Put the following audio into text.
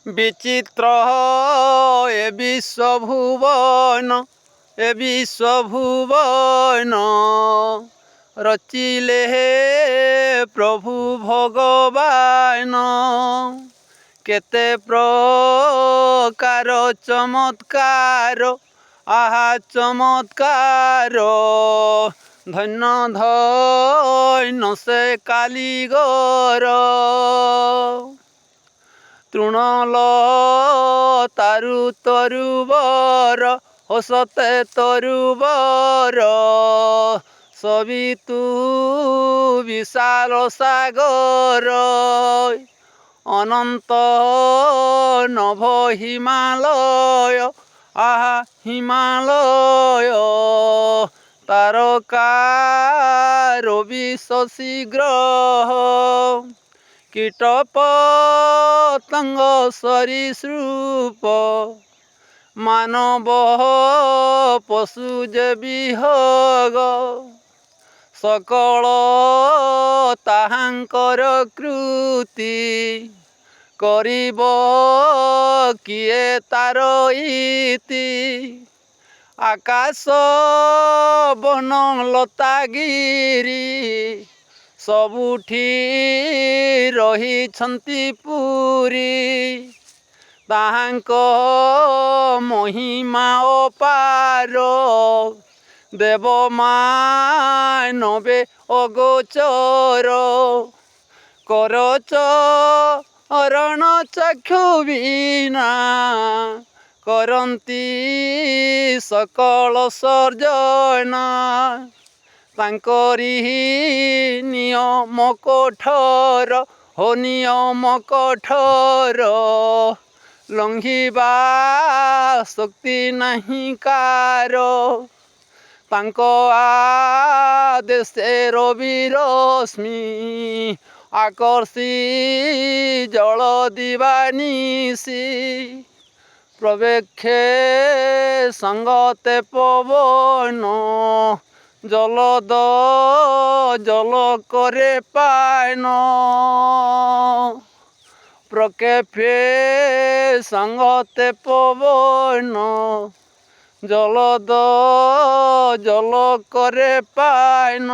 বিচিত্র এ বিশ্বভুবন এ বিশ্বভুবন রচিলে হে প্রভু ভগবান কেতে প্রকার চমৎকার আহা চমৎকার ধন্য ধন্য সে কালিগর তৃণলতারু তরুবর হসতে তরুবর সবিতু বিশাল সাগর অনন্ত নভ হিমালয় আহা হিমালয় তারকার বিশশী গ্রহ কীট পতঙ্গ সরীসৃপ মানব পশু যে বিহগ সকল তাহাঙ্কর কৃতি করিব কিয়ে তার ইতি আকাশ বন লতাগিরি ସବୁଠି ରହିଛନ୍ତି ପୁରୀ ତାହାଙ୍କ ମହିମା ଅପାର ଦେବମାନବେ ଅଗୋଚର କରଚରଣ ଚକ୍ଷୁ ବିନା କରନ୍ତି ସକଳ ସର୍ଜନା ତାଙ୍କରି ନିୟମ କଠୋର ହୋ ନିୟମ କଠୋର ଲଙ୍ଘିବା ଶକ୍ତି ନାହିଁ କାର ତାଙ୍କ ଆଦେଶେ ରବି ରଶ୍ମି ଆକର୍ଷି ଜଳ ଦିବାନିଶି ପ୍ରବେକ୍ଷେ ସଙ୍ଗତେ ପବନ জলদ জল করে পায়ন প্রকেফে সঙ্গতে পবন জলদ জল করে পায়ন।